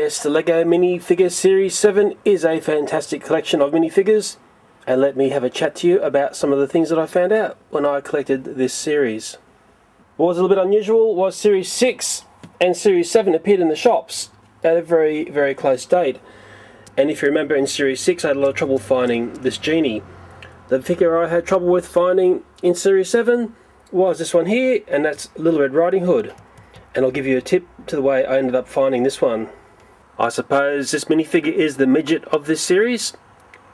Yes, the LEGO Minifigures Series 7 is a fantastic collection of minifigures, and let me have a chat to you about some of the things that I found out when I collected this series. What was a little bit unusual was Series 6 and Series 7 appeared in the shops at a very, very close date. And if you remember, in Series 6 I had a lot of trouble finding this Genie. The figure I had trouble with finding in Series 7 was this one here, and that's Little Red Riding Hood. And I'll give you a tip to the way I ended up finding this one. I suppose this minifigure is the midget of this series,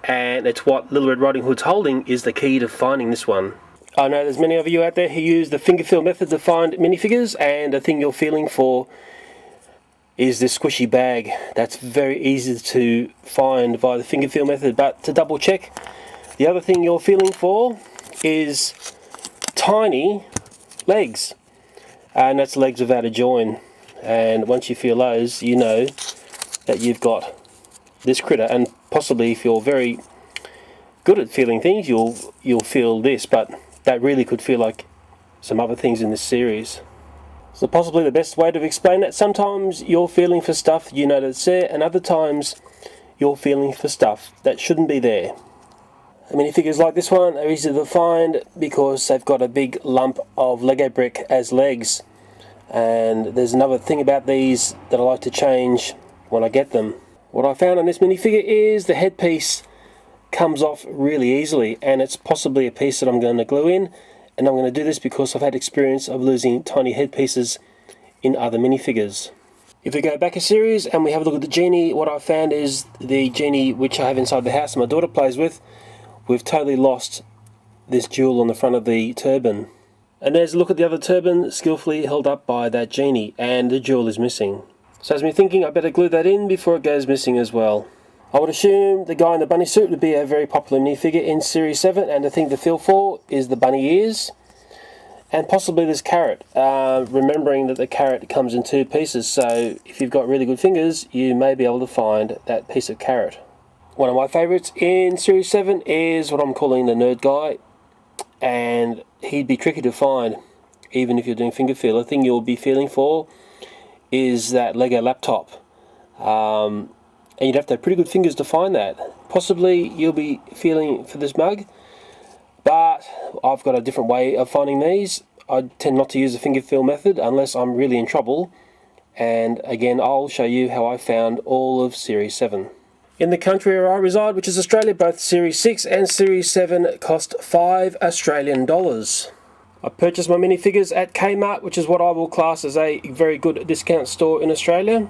and it's what Little Red Riding Hood's holding is the key to finding this one. I know there's many of you out there who use the finger feel method to find minifigures, and the thing you're feeling for is this squishy bag. That's very easy to find via the finger feel method, but to double check, the other thing you're feeling for is tiny legs, and that's legs without a join. And once you feel those, you know that you've got this critter, and possibly if you're very good at feeling things, you'll feel this, but that really could feel like some other things in this series. So possibly the best way to explain that, sometimes you're feeling for stuff you know that's there, and other times you're feeling for stuff that shouldn't be there. Minifigures like this one are easy to find because they've got a big lump of Lego brick as legs. And there's another thing about these that I like to change when I get them. What I found on this minifigure is the headpiece comes off really easily, and it's possibly a piece that I'm going to glue in, and I'm going to do this because I've had experience of losing tiny headpieces in other minifigures. If we go back a series and we have a look at the Genie, what I found is the Genie which I have inside the house and my daughter plays with, we've totally lost this jewel on the front of the turban. And there's a look at the other turban skillfully held up by that Genie, and the jewel is missing. So it has me thinking I better glue that in before it goes missing as well. I would assume the guy in the bunny suit would be a very popular minifigure in Series 7, and the thing to feel for is the bunny ears, and possibly this carrot, remembering that the carrot comes in two pieces, so if you've got really good fingers you may be able to find that piece of carrot. One of my favourites in Series 7 is what I'm calling the nerd guy, and he'd be tricky to find even if you're doing finger feel. The thing you'll be feeling for is that Lego laptop, and you'd have to have pretty good fingers to find that. Possibly you'll be feeling for this mug, but I've got a different way of finding these. I tend not to use the finger feel method unless I'm really in trouble, and again I'll show you how I found all of Series 7. In the country where I reside, which is Australia, both Series 6 and Series 7 cost $5 Australian. I purchased my minifigures at Kmart, which is what I will class as a very good discount store in Australia.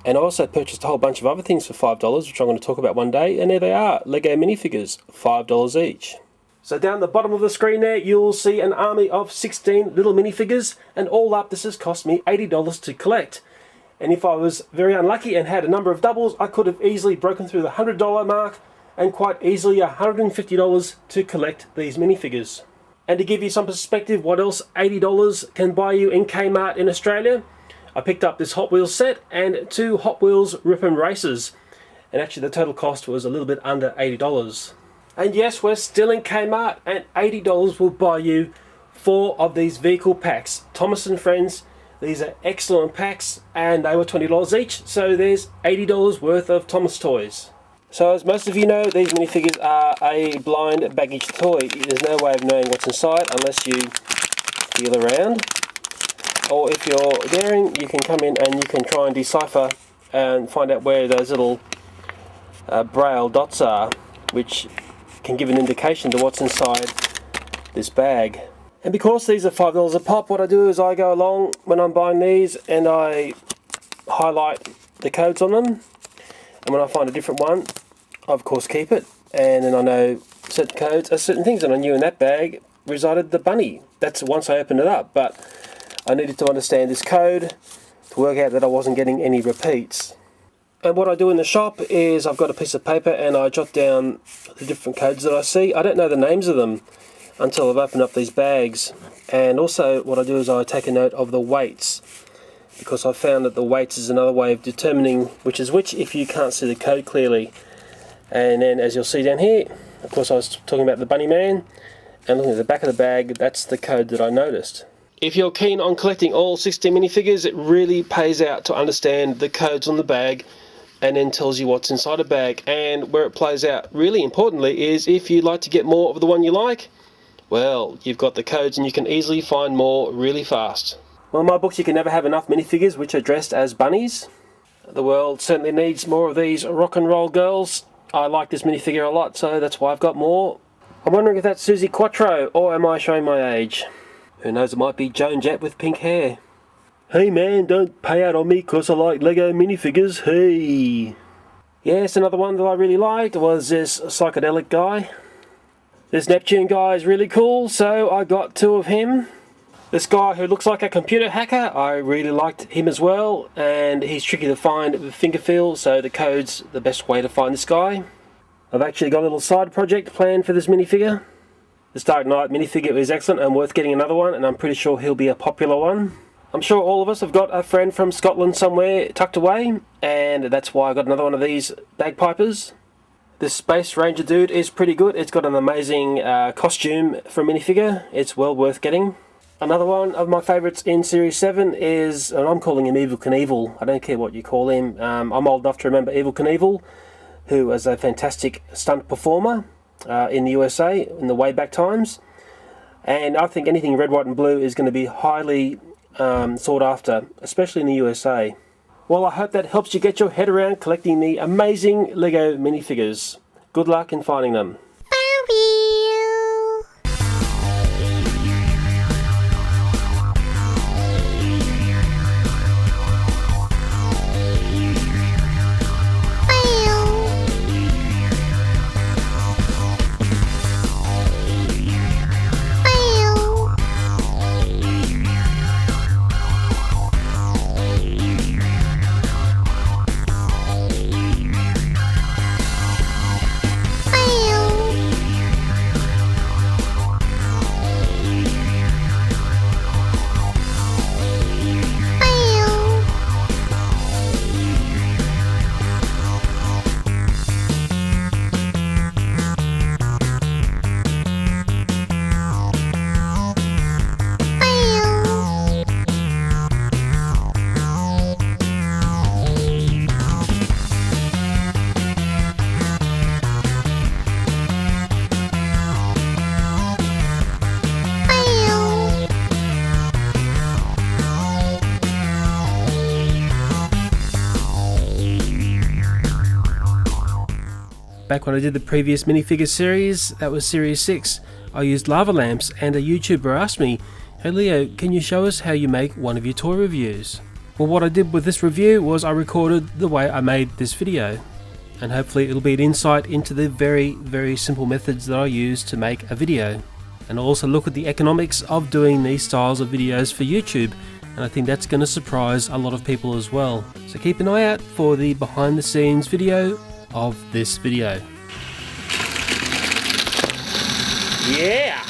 And I also purchased a whole bunch of other things for $5, which I'm going to talk about one day. And there they are, Lego minifigures, $5 each. So down the bottom of the screen there, you'll see an army of 16 little minifigures. And all up, this has cost me $80 to collect. And if I was very unlucky and had a number of doubles, I could have easily broken through the $100 mark, and quite easily $150 to collect these minifigures. And to give you some perspective what else $80 can buy you in Kmart in Australia, I picked up this Hot Wheels set and 2 Hot Wheels Rip 'Em Racers, and actually the total cost was a little bit under $80. And yes, we're still in Kmart, and $80 will buy you 4 of these vehicle packs. Thomas and Friends. These are excellent packs, and they were $20 each, so there's $80 worth of Thomas toys. So as most of you know, these minifigures are a blind baggage toy. There's no way of knowing what's inside unless you feel around. Or if you're daring, you can come in and you can try and decipher and find out where those little braille dots are, which can give an indication to what's inside this bag. And because these are $5 a pop, what I do is I go along when I'm buying these and I highlight the codes on them. And when I find a different one, I of course keep it. And then I know certain codes are certain things. And I knew in that bag resided the bunny. That's once I opened it up. But I needed to understand this code to work out that I wasn't getting any repeats. And what I do in the shop is I've got a piece of paper and I jot down the different codes that I see. I don't know the names of them until I've opened up these bags. And also what I do is I take a note of the weights, because I've found that the weights is another way of determining which is which if you can't see the code clearly. And then as you'll see down here, of course I was talking about the bunny man, and looking at the back of the bag, that's the code that I noticed. If you're keen on collecting all 16 minifigures, it really pays out to understand the codes on the bag and then tells you what's inside a bag. And where it plays out really importantly is if you'd like to get more of the one you like, well, you've got the codes and you can easily find more really fast. Well, in my books you can never have enough minifigures which are dressed as bunnies. The world certainly needs more of these rock and roll girls. I like this minifigure a lot, so that's why I've got more. I'm wondering if that's Susie Quattro, or am I showing my age? Who knows, it might be Joan Jett with pink hair. Hey man, don't pay out on me because I like Lego minifigures, hey! Yes, another one that I really liked was this psychedelic guy. This Neptune guy is really cool, so I got 2 of him. This guy who looks like a computer hacker, I really liked him as well, and he's tricky to find with finger feel, so the code's the best way to find this guy. I've actually got a little side project planned for this minifigure. This Dark Knight minifigure is excellent and worth getting another one, and I'm pretty sure he'll be a popular one. I'm sure all of us have got a friend from Scotland somewhere tucked away, and that's why I got another one of these Bagpipers. This Space Ranger dude is pretty good. It's got an amazing costume for a minifigure. It's well worth getting. Another one of my favourites in Series 7 is, and I'm calling him Evel Knievel. I don't care what you call him. I'm old enough to remember Evel Knievel, who was a fantastic stunt performer in the USA in the way back times. And I think anything red, white and blue is going to be highly sought after, especially in the USA. Well, I hope that helps you get your head around collecting the amazing Lego minifigures. Good luck in finding them. Back when I did the previous minifigure series, that was Series 6, I used lava lamps, and a YouTuber asked me, "Hey Leo, can you show us how you make one of your toy reviews?" Well, what I did with this review was I recorded the way I made this video, and hopefully it'll be an insight into the very simple methods that I use to make a video. And I'll also look at the economics of doing these styles of videos for YouTube, and I think that's going to surprise a lot of people as well. So keep an eye out for the behind the scenes video of this video. Yeah!